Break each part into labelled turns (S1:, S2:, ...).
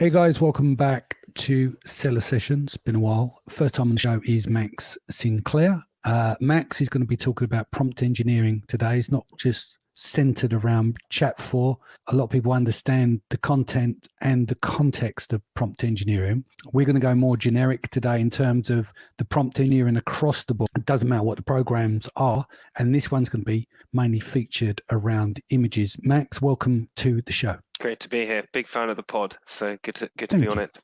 S1: Hey guys, welcome back to Seller Sessions. Been a while. First time on the show is Max Sinclair. Max is going to be talking about prompt engineering today. It's not just centered around chat 4. A lot of people understand the content and the context of prompt engineering. We're going to go more generic today in terms of the prompt engineering across the board. It doesn't matter what the programs are. And this one's going to be mainly featured around images. Max, welcome to the show.
S2: Great to be here. Big fan of the pod. So good to be on it.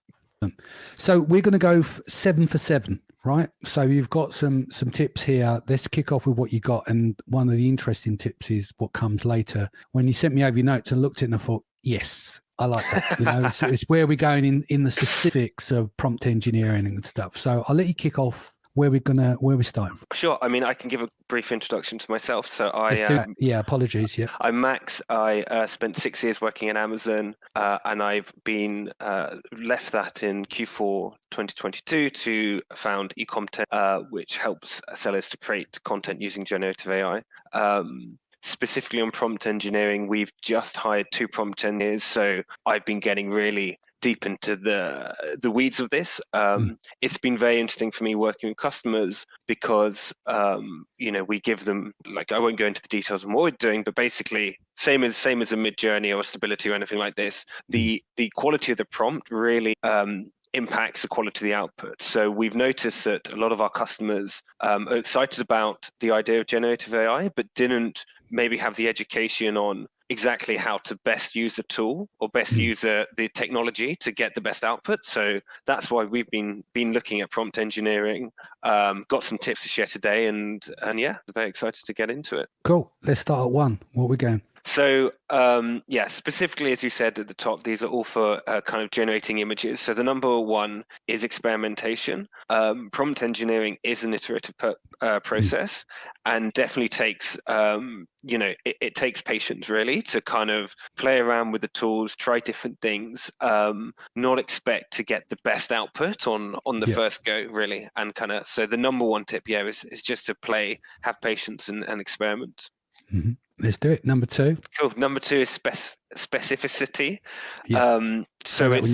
S1: So we're going to go 7 for 7, right? So you've got some tips here. Let's kick off with what you got. And one of the interesting tips is what comes later. When you sent me over your notes and looked at it and I thought, yes, I like that. You know, it's where we're going in the specifics of prompt engineering and stuff. So I'll let you kick off where we're starting from.
S2: Sure. I mean, I can give a brief introduction to myself. So
S1: yeah, apologies. Yeah,
S2: I'm Max. I spent 6 years working in Amazon, and I've been left that in Q4 2022 to found eComtent, which helps sellers to create content using generative AI. Specifically on prompt engineering, we've just hired 2 prompt engineers, so I've been getting really deep into the weeds of this. It's been very interesting for me working with customers because we give them, like, I won't go into the details of what we're doing, but basically same as a Mid-Journey or Stability or anything like this, the quality of the prompt really impacts the quality of the output. So we've noticed that a lot of our customers are excited about the idea of generative AI, but didn't maybe have the education on exactly how to best use the tool or best use the technology to get the best output. So that's why we've been looking at prompt engineering. Got some tips to share today, and yeah, very excited to get into it.
S1: Cool. Let's start at 1. What we going?
S2: So specifically, as you said at the top, these are all for kind of generating images. So the number 1 is experimentation. Prompt engineering is an iterative process, and definitely takes it takes patience really to kind of play around with the tools, try different things, not expect to get the best output on the first go really, and kind of, so the number 1 tip is just to play, have patience and experiment.
S1: Mm-hmm. Let's do it. Number 2.
S2: Cool. Number 2 is specificity.
S1: So it's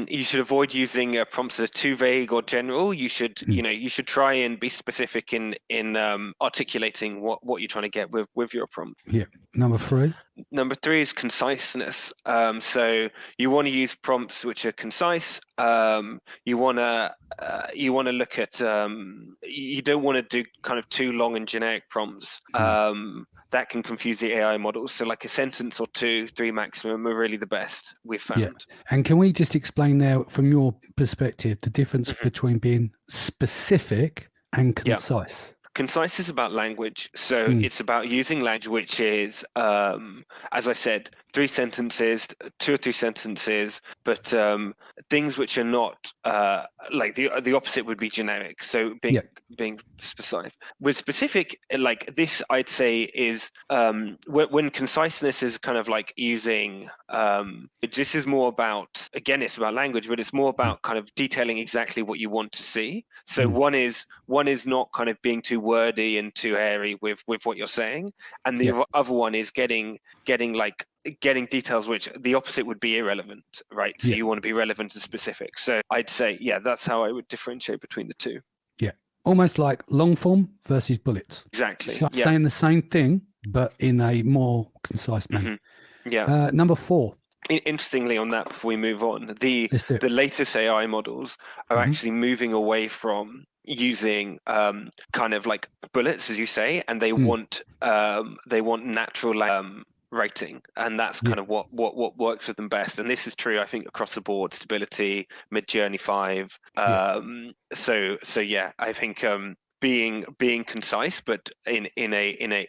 S2: you should avoid using prompts that are too vague or general. You should you should try and be specific in articulating what you're trying to get with your prompt.
S1: Yeah. Number 3.
S2: Number 3 is conciseness. So you want to use prompts which are concise. You want to look at you don't want to do kind of too long and generic prompts. That can confuse the AI models. So like a sentence or 2, 3 maximum are really the best we've found.
S1: Yeah. And can we just explain now from your perspective the difference between being specific and concise?
S2: Concise is about language. So it's about using language which is, as I said, 3 sentences, 2 or 3 sentences, but things which are not like the opposite would be generic. So being specific. With specific, like this, I'd say is when conciseness is kind of like using. This is more about, again, it's about language, but it's more about kind of detailing exactly what you want to see. So one is not kind of being too wordy and too airy with what you're saying, and the other one is getting details which the opposite would be irrelevant, right? So you want to be relevant and specific. So I'd say, that's how I would differentiate between the 2.
S1: Yeah, almost like long form versus bullets.
S2: Exactly.
S1: So saying the same thing, but in a more concise manner.
S2: Yeah.
S1: Number 4.
S2: Interestingly, on that, before we move on, the latest AI models are actually moving away from using kind of like bullets, as you say, and they want natural writing, and that's kind of what works with them best. And this is true, I think, across the board: Stability, Mid-Journey 5. So I think being concise, but in a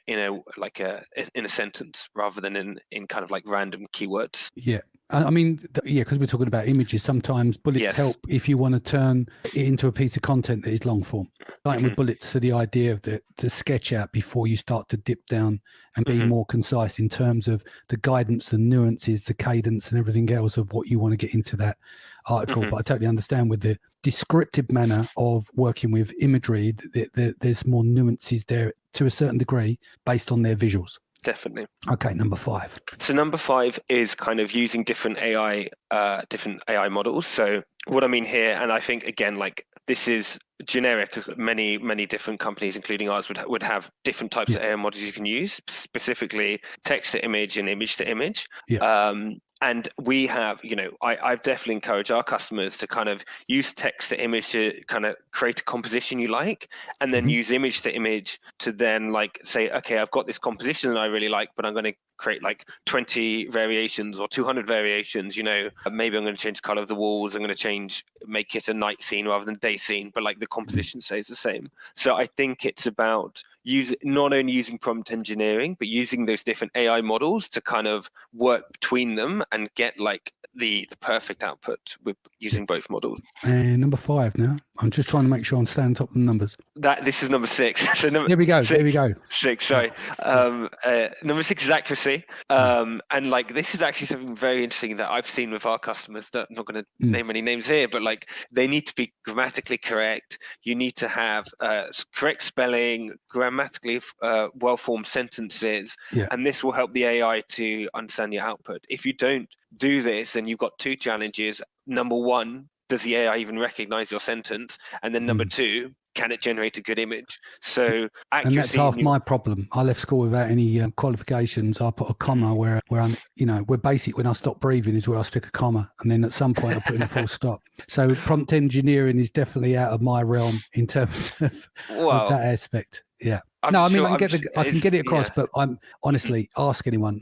S2: sentence rather than in kind of like random keywords.
S1: Yeah. I mean, because we're talking about images, sometimes bullets help if you want to turn it into a piece of content that is long form. Starting with bullets, so the idea of the sketch out before you start to dip down and be more concise in terms of the guidance, the nuances, the cadence and everything else of what you want to get into that article. But I totally understand with the descriptive manner of working with imagery, there's more nuances there to a certain degree based on their visuals.
S2: definitely.
S1: Okay, number 5.
S2: So number 5 is kind of using different AI models. So what I mean here, and I think again, like this is generic. Many different companies, including ours, would have different types of AI models you can use, specifically text to image and image to image. And we have, I've definitely encouraged our customers to kind of use text to image to kind of create a composition you like, and then use image to image to then like say, okay, I've got this composition that I really like, but I'm going to create like 20 variations or 200 variations. Maybe I'm going to change the color of the walls. I'm going to make it a night scene rather than day scene, but like the composition stays the same. So I think it's about not only using prompt engineering, but using those different AI models to kind of work between them and get like the perfect output with using both models.
S1: And number 5 now. I'm just trying to make sure I'm staying on top of the numbers.
S2: This is number 6. So
S1: there we go.
S2: 6, sorry. Number 6 is accuracy. And like this is actually something very interesting that I've seen with our customers. That I'm not going to name any names here, but like they need to be grammatically correct. You need to have correct spelling, grammatically well-formed sentences, and this will help the AI to understand your output. If you don't do this, then you've got 2 challenges. Number 1, does the AI even recognize your sentence? And then number 2, can it generate a good image? So accuracy,
S1: and that's half my problem. I left school without any qualifications. I put a comma where I'm, where basic when I stop breathing is where I stick a comma, and then at some point I put in a full stop. So prompt engineering is definitely out of my realm in terms of that aspect. Yeah. I can get it across, but I'm honestly ask anyone.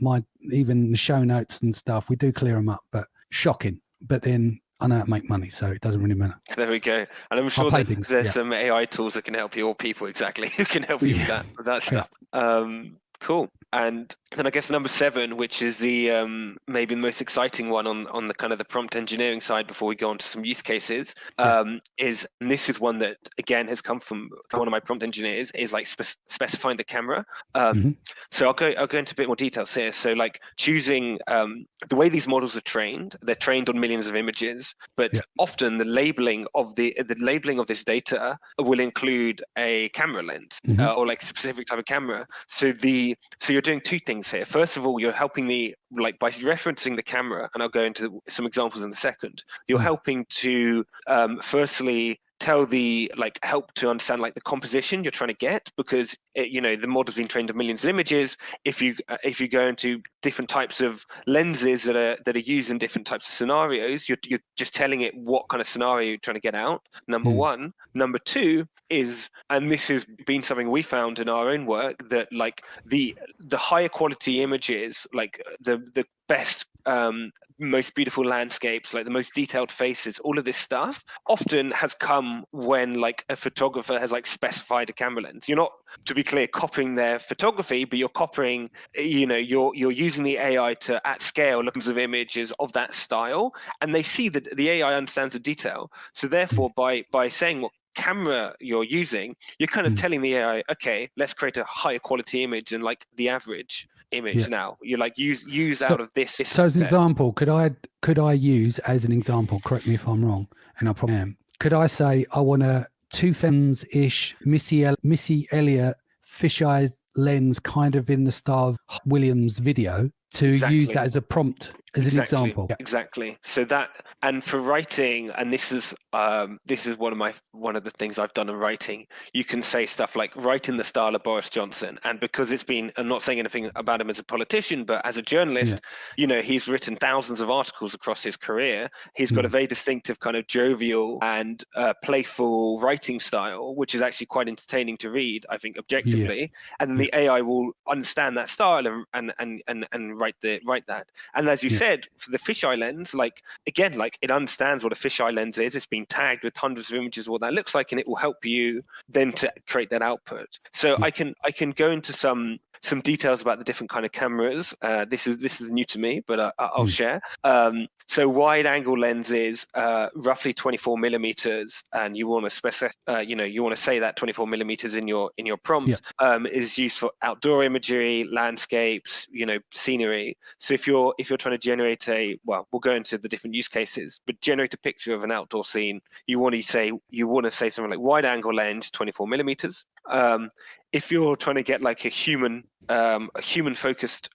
S1: Even the show notes and stuff, we do clear them up, but shocking. But then I know how to make money, so it doesn't really matter.
S2: There we go. And I'm sure that there's some AI tools that can help you, or people exactly who can help you with that stuff. Cool. And then I guess number 7, which is the maybe the most exciting one on the kind of the prompt engineering side before we go on to some use cases, and this is one that again has come from one of my prompt engineers, is like specifying the camera. So I'll go into a bit more details here. So like choosing the way these models are trained, they're trained on millions of images, but often the labeling of this data will include a camera lens or like specific type of camera. So you're doing 2 things here. First of all, you're helping by referencing the camera, and I'll go into some examples in a second. You're helping to firstly help to understand like the composition you're trying to get, because the model's been trained on millions of images. If you go into different types of lenses that are used in different types of scenarios, you're just telling it what kind of scenario you're trying to get out. Number 1. Number 2 is, and this has been something we found in our own work, that like the higher quality images, like the best most beautiful landscapes, like the most detailed faces, all of this stuff often has come when like a photographer has like specified a camera lens. You're not, to be clear, copying their photography, but you're copying, you're using the AI to at scale look of images of that style, and they see that the AI understands the detail. So therefore, by saying what camera you're using, you're kind of telling the AI, okay, let's create a higher quality image than like the average image. Now you're like use out of this.
S1: So as an example, could I use as an example, correct me if I'm wrong, and I probably am, could I say I want a 2000s-ish Missy Elliott fisheye lens, kind of in the style of Williams' video, to use that as a prompt, as an example?
S2: Exactly. So that, and for writing, and this is one of the things I've done in writing, you can say stuff like write in the style of Boris Johnson. And because I'm not saying anything about him as a politician, but as a journalist, he's written thousands of articles across his career. He's got a very distinctive kind of jovial and playful writing style, which is actually quite entertaining to read, I think, objectively. And the AI will understand that style and write that. And as you said, for the fisheye lens, like again, like it understands what a fisheye lens is. It's been tagged with hundreds of images of what that looks like, and it will help you then to create that output. So I can go into some details about the different kind of cameras. This is new to me, but I'll share. So wide angle lenses, roughly 24 millimeters, and you want to specify, you want to say that 24 millimeters in your prompt, is used for outdoor imagery, landscapes, scenery. So if you're trying to generate we'll go into the different use cases, but generate a picture of an outdoor scene, you want to say something like wide angle lens, 24 millimeters. if you're trying to get like a human focused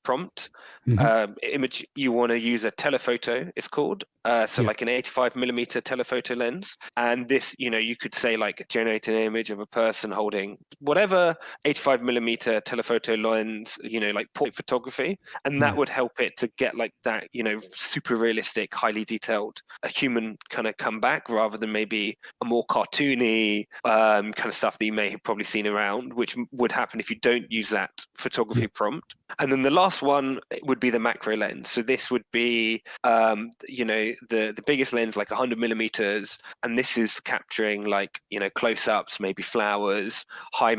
S2: prompt image, you want to use a telephoto, it's called. So like an 85mm telephoto lens. And this, you could say like generate an image of a person holding whatever 85mm telephoto lens, like portrait photography. And that would help it to get like that, super realistic, highly detailed, a human kind of come back rather than maybe a more cartoony kind of stuff that you may have probably seen around, which would happen if you don't use that photography prompt. And then the last one would be the macro lens. So this would be, the biggest lens, like 100mm, and this is for capturing like close-ups, maybe flowers, high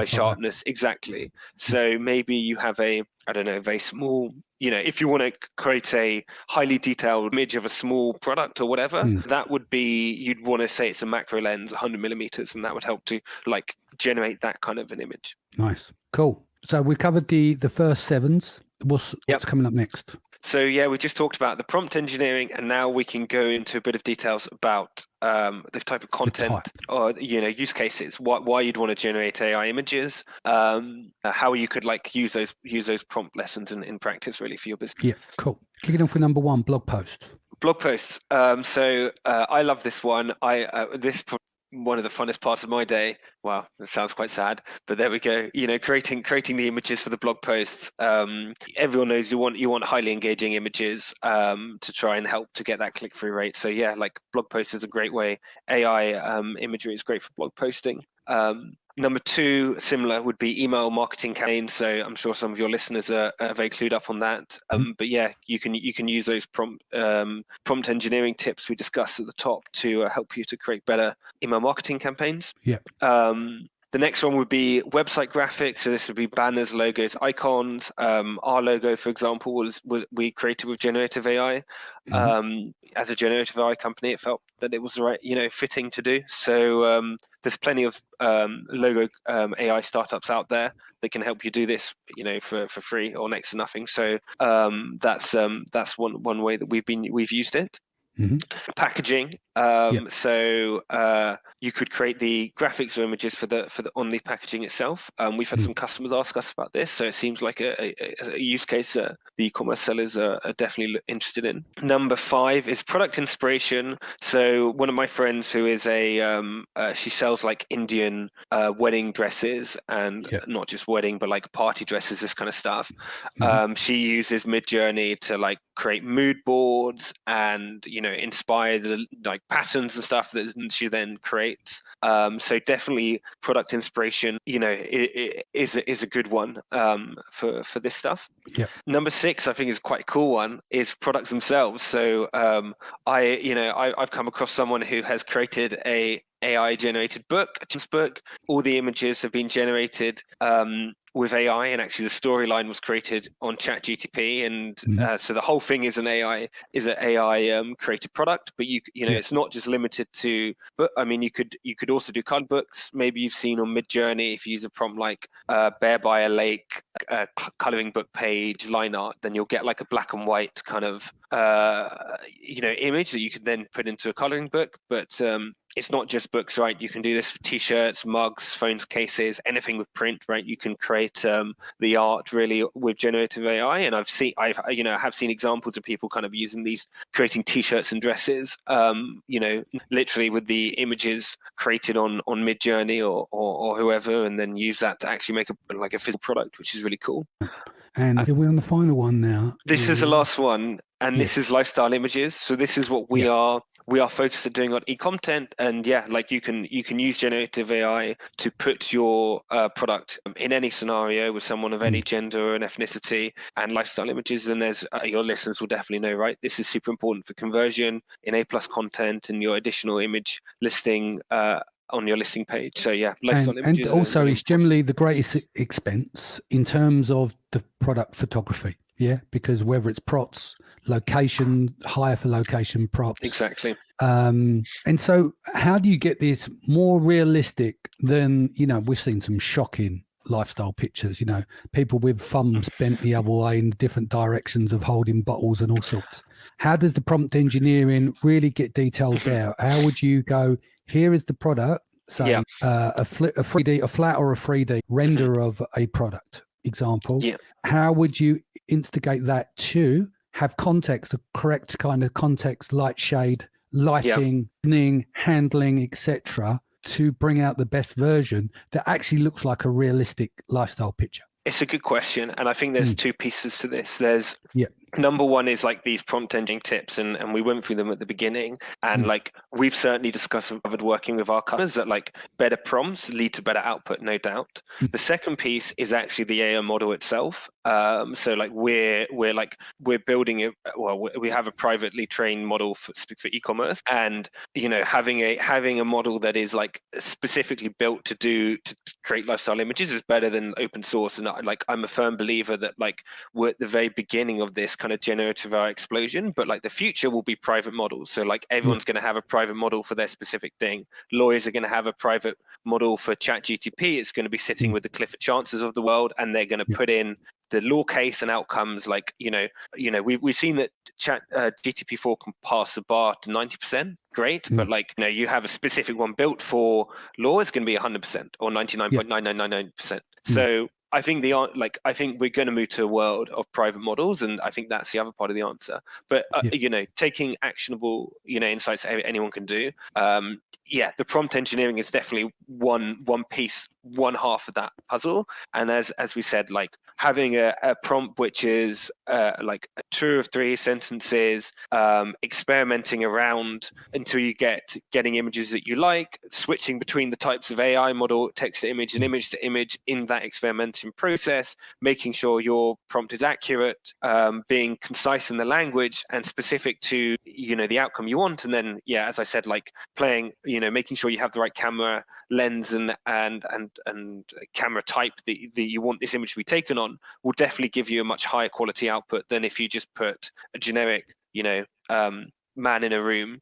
S2: sharpness, like exactly. So maybe you have a very small, if you want to create a highly detailed image of a small product or whatever, that would be, you'd want to say it's a macro lens, 100mm, and that would help to like generate that kind of an image.
S1: Nice, cool. So we covered the first 7s. What's coming up next?
S2: So we just talked about the prompt engineering, and now we can go into a bit of details about the type of content or use cases, why you'd want to generate AI images, how you could like use those prompt lessons in practice really for your business.
S1: Yeah, cool. Kicking off with number 1, blog post.
S2: Blog posts. So I love this one. This one of the funnest parts of my day. Wow, that sounds quite sad, but there we go. Creating the images for the blog posts. Everyone knows you want highly engaging images to try and help to get that click-through rate. So like blog posts is a great way. AI imagery is great for blog posting. Number 2, similar, would be email marketing campaigns. So I'm sure some of your listeners are very clued up on that. But you can use those prompt engineering tips we discussed at the top to help you to create better email marketing campaigns. The next one would be website graphics. So this would be banners, logos, icons. Our logo, for example, was we created with generative AI. As a generative AI company, it felt that it was the right, fitting to do. So there's plenty of logo AI startups out there that can help you do this, for free or next to nothing. So that's one way that we've used it. Packaging. So you could create the graphics or images for the on the packaging itself. We've had some customers ask us about this, so it seems like a use case the e-commerce sellers are definitely interested in. Number 5 is product inspiration. So one of my friends who is she sells like Indian wedding dresses, and not just wedding but like party dresses, this kind of stuff. She uses Midjourney to like create mood boards and inspire the like patterns and stuff that she then creates. So definitely product inspiration is a good one for this stuff. Number 6, I think, is quite a cool one, is products themselves. So I've come across someone who has created a AI generated book. All the images have been generated with AI, and actually the storyline was created on ChatGPT, and so the whole thing is an AI created product. But it's not just limited to. But I mean, you could also do colored books. Maybe you've seen on Midjourney, if you use a prompt like "bear by a lake," coloring book page, line art, then you'll get like a black and white kind of image that you can then put into a coloring book. But it's not just books, right? You can do this for t-shirts, mugs, phones, cases, anything with print, right? You can create the art really with generative AI, and I've seen examples of people kind of using these, creating t-shirts and dresses, literally with the images created on Midjourney or whoever, and then use that to actually make a physical product, which is really cool.
S1: And we're on the final one now.
S2: This is the last one, and this is lifestyle images. So this is what we are focused on doing on e-content, and you can use generative AI to put your product in any scenario with someone of any gender and ethnicity, and lifestyle images. And there's your listeners will definitely know, right? This is super important for conversion in A+ content and your additional image listing on your listing page. So lifestyle images. And
S1: also it's generally the greatest expense in terms of the product photography. Because whether it's props, location, hire for location props.
S2: Exactly.
S1: And so how do you get this more realistic than, we've seen some shocking lifestyle pictures, people with thumbs bent the other way in different directions of holding bottles and all sorts. How does the prompt engineering really get detailed there? How would you go, here is the product, say a 3D, a flat or a 3D render of a product example, how would you instigate that to have context, the correct kind of context, light shade, lighting, handling, etc., to bring out the best version that actually looks like a realistic lifestyle picture?
S2: It's a good question, and I think there's two pieces to this. There's number one is like these prompt engineering tips, and we went through them at the beginning, and like we've certainly discussed working with our customers that like better prompts lead to better output, no doubt. The second piece is actually the AI model itself. So like we're building it. Well, we have a privately trained model for e-commerce, and having a model that is like specifically built to create lifestyle images is better than open source. And like I'm a firm believer that like we're at the very beginning of this kind of generative AI explosion, but like the future will be private models. So like everyone's going to have a private model for their specific thing. Lawyers are going to have a private model for ChatGPT. It's going to be sitting with the Clifford Chances of the world, and they're going to put in the law case and outcomes. Like we've seen that GPT-4 can pass the bar to 90%. Great, but like you have a specific one built for law, it's going to be 100% or 99.9999%. So I think I think we're going to move to a world of private models, and I think that's the other part of the answer. But taking actionable insights that anyone can do. The prompt engineering is definitely one piece, one half of that puzzle. And as we said, like having a prompt which is like 2 or 3 sentences, experimenting around until you getting images that you like, switching between the types of AI model, text to image and image to image in that experimentation process, making sure your prompt is accurate, being concise in the language and specific to the outcome you want. And then as I said, like playing, making sure you have the right camera lens and camera type that you want this image to be taken on will definitely give you a much higher quality output than if you just put a generic man in a room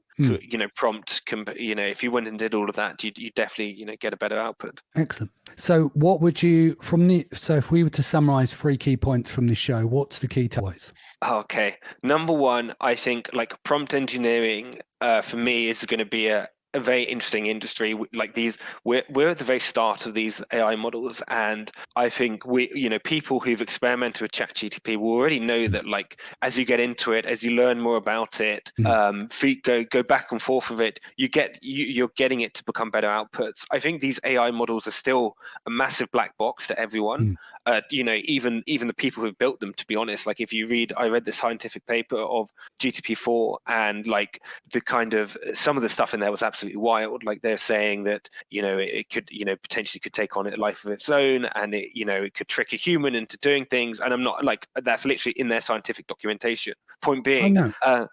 S2: prompt. If you went and did all of that, you definitely get a better output.
S1: Excellent. So what would you so if we were to summarize 3 key points from this show, what's the key takeaways?
S2: Okay, number one, I think like prompt engineering for me is going to be a very interesting industry. Like we're at the very start of these AI models, and I think people who've experimented with ChatGPT will already know that like as you get into it, as you learn more about it, go back and forth with it, you're getting it to become better outputs. I think these AI models are still a massive black box to everyone. Even the people who've built them, to be honest. Like if you I read the scientific paper of GPT-4, and like the kind of some of the stuff in there was absolutely wild. Like they're saying that it could potentially could take on a life of its own, and it could trick a human into doing things. And I'm not like that's literally in their scientific documentation. Point being,
S1: I'll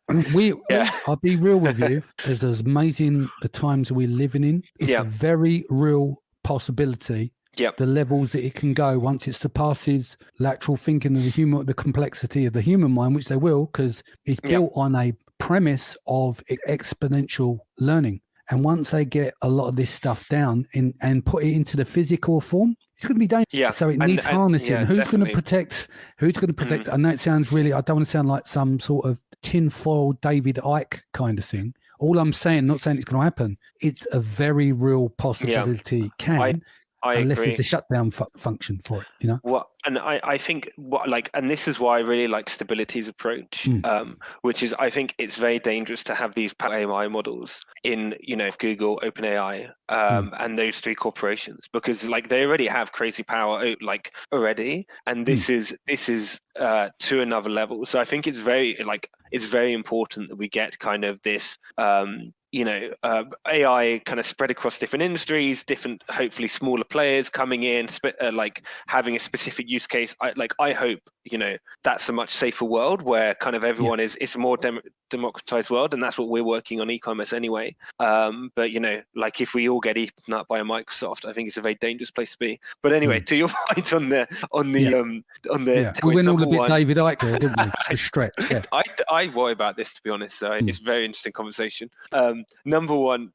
S1: be real with you. As amazing the times we're living in, it's a very real possibility. The levels that it can go once it surpasses lateral thinking of the complexity of the human mind, which they will, because it's built on a premise of exponential learning. And once they get a lot of this stuff down and put it into the physical form, it's going to be dangerous. So it needs harnessing. Who's going to protect? I know it sounds really, I don't want to sound like some sort of tinfoil David Icke kind of thing. All I'm saying, not saying it's going to happen, it's a very real possibility. Unless
S2: agree.
S1: It's a shutdown function for it,
S2: Well, and I think and this is why I really like Stability's approach, which is I think it's very dangerous to have these AI models in, Google, OpenAI, and those 3 corporations, because like they already have crazy power already, and this is to another level. So I think it's very important that we get kind of this AI kind of spread across different industries, different, hopefully smaller players coming in, like having a specific use case. I hope, that's a much safer world where kind of everyone it's a more democratized world, and that's what we're working on e-commerce anyway. But like if we all get eaten up by a Microsoft, I think it's a very dangerous place to be. But anyway, to your point on the
S1: we went all a bit David Icke there, didn't we? The stretch.
S2: I worry about this, to be honest. So it's a very interesting conversation. Number one,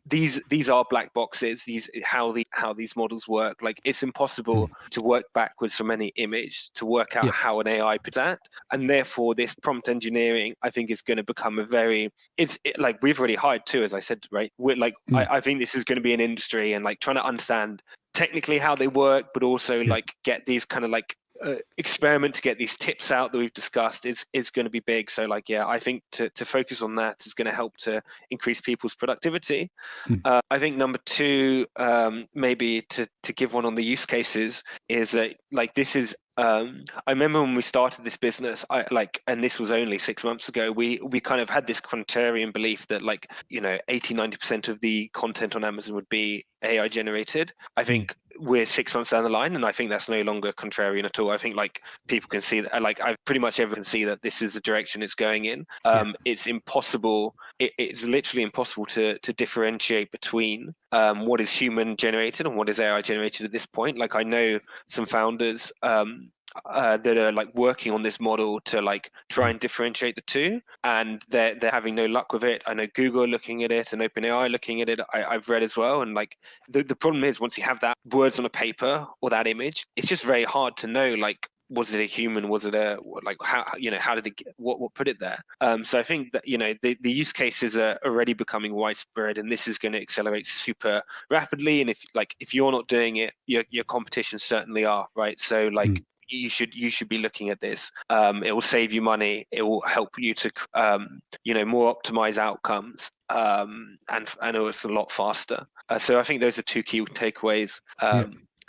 S2: these are black boxes. How these models work. Like, it's impossible to work backwards from any image to work out how an AI puts that, and therefore this prompt engineering, I think, is going to become like, we've already hired two, as I said, right? We're like, I think this is going to be an industry, and like trying to understand technically how they work, but also like get these kind of like experiment to get these tips out that we've discussed is going to be big. So like, I think to focus on that is going to help to increase people's productivity. I think number two, maybe to give one on the use cases, is that like, this is I remember when we started this business, and this was only 6 months ago, we kind of had this contrarian belief that, like, 80-90% of the content on Amazon would be AI generated. I think we're 6 months down the line, and I think that's no longer contrarian at all. I think like people can see that, like, I pretty much everyone can see that this is the direction it's going in. It's impossible. It's literally impossible to differentiate between what is human generated and what is AI generated at this point. Like, I know some founders that are like working on this model to like try and differentiate the two, and they're having no luck with it. I know Google are looking at it and OpenAI looking at it. I've read as well, and like the problem is, once you have that words on a paper or that image, it's just very hard to know, like, was it a human? Was it a, like, how, how did it get, what put it there? So I think that, the use cases are already becoming widespread, and this is going to accelerate super rapidly. And if you're not doing it, your competition certainly are, right? So like, you should be looking at this. It will save you money. It will help you to more optimize outcomes, and it's a lot faster. So I think those are two key takeaways.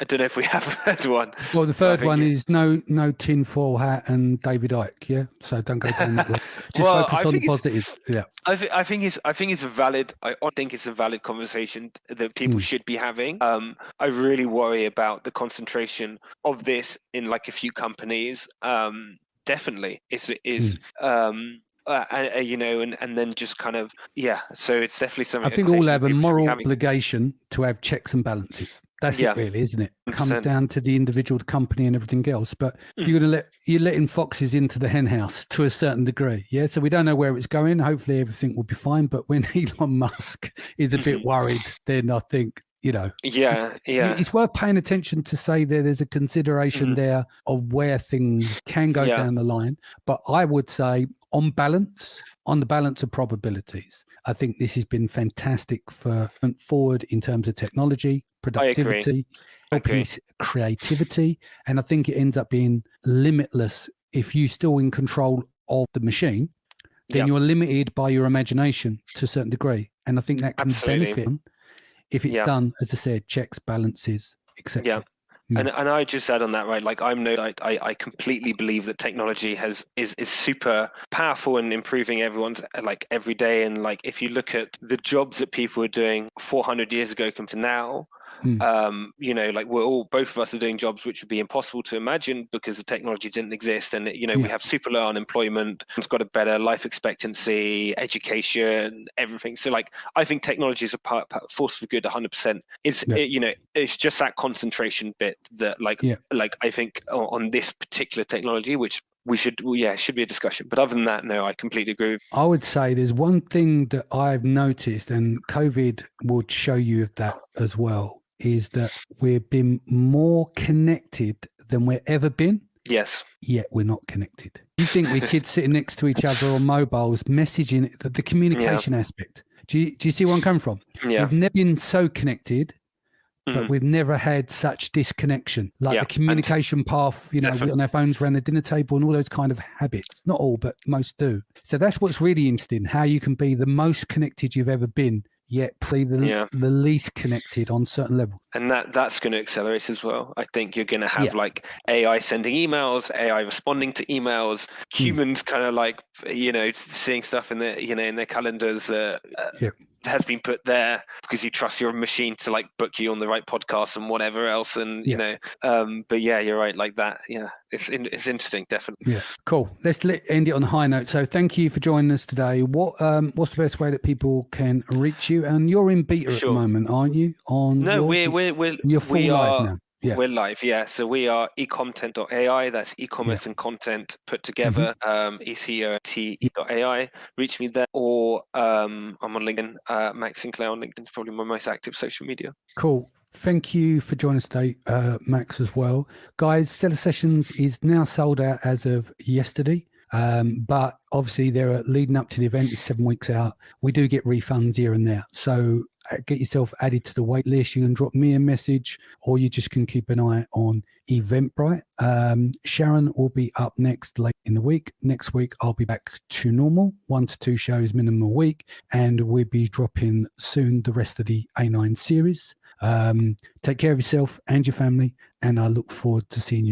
S2: I don't know if we have a third one.
S1: Well, the third one is no tinfoil hat and David Icke. Yeah, so don't go down that way. Just focus on the positives. Yeah,
S2: I think it's a valid. I think it's a valid conversation that people should be having. I really worry about the concentration of this in like a few companies. Definitely, and then just kind of, so it's definitely something.
S1: I think all have a moral obligation to have checks and balances. That's it, really, isn't it? It comes down to the individual, the company, and everything else. But you're letting foxes into the hen house to a certain degree. Yeah. So we don't know where it's going. Hopefully everything will be fine. But when Elon Musk is a bit worried, then I think, it's worth paying attention to say there's a consideration there of where things can go down the line. But I would say on the balance of probabilities, I think this has been fantastic for forward in terms of technology, productivity, helping creativity. And I think it ends up being limitless. If you're still in control of the machine, then you're limited by your imagination to a certain degree. And I think that can benefit if it's done, as I said, checks, balances, etc.
S2: And I just add on that, right? Like, I completely believe that technology is super powerful in improving everyone's, like, every day. And like, if you look at the jobs that people were doing 400 years ago compared to now, like, both of us are doing jobs which would be impossible to imagine because the technology didn't exist. And, we have super low unemployment. It's got a better life expectancy, education, everything. So like, I think technology is a force for good 100%. It's just that concentration bit that like I think on this particular technology, which should be a discussion. But other than that, no, I completely agree.
S1: I would say there's one thing that I've noticed, and COVID would show you of that as well, is that we've been more connected than we've ever been.
S2: Yes.
S1: Yet we're not connected. You think we're kids sitting next to each other on mobiles, messaging, the communication aspect. Do you see where I'm coming from?
S2: Yeah.
S1: We've never been so connected, but we've never had such disconnection. Like the communication path, on our phones around the dinner table and all those kind of habits. Not all, but most do. So that's what's really interesting, how you can be the most connected you've ever been, yet be the least connected on certain level.
S2: And that's going to accelerate as well. I think you're going to have like AI sending emails, AI responding to emails, humans kind of like, seeing stuff in their calendars has been put there because you trust your machine to like book you on the right podcast and whatever else. And, but you're right, like that. Yeah, it's interesting, definitely.
S1: Yeah, cool. Let's end it on a high note. So thank you for joining us today. What's the best way that people can reach you? And you're in beta at the moment, aren't you?
S2: You're full live now.
S1: Yeah.
S2: We're live, yeah. So we are ecomtent.ai. That's e-commerce and content put together. ECOTE.ai. Reach me there, or I'm on LinkedIn. Max Sinclair on LinkedIn is probably my most active social media.
S1: Cool. Thank you for joining us today, Max, as well. Guys, Seller Sessions is now sold out as of yesterday. But obviously, they're leading up to the event. It's 7 weeks out. We do get refunds here and there. So get yourself added to the wait list. You can drop me a message, or you just can keep an eye on Eventbrite. Sharon will be up next late in the week. Next week, I'll be back to normal, 1 to 2 shows minimum a week. And we'll be dropping soon the rest of the A9 series. Take care of yourself and your family. And I look forward to seeing you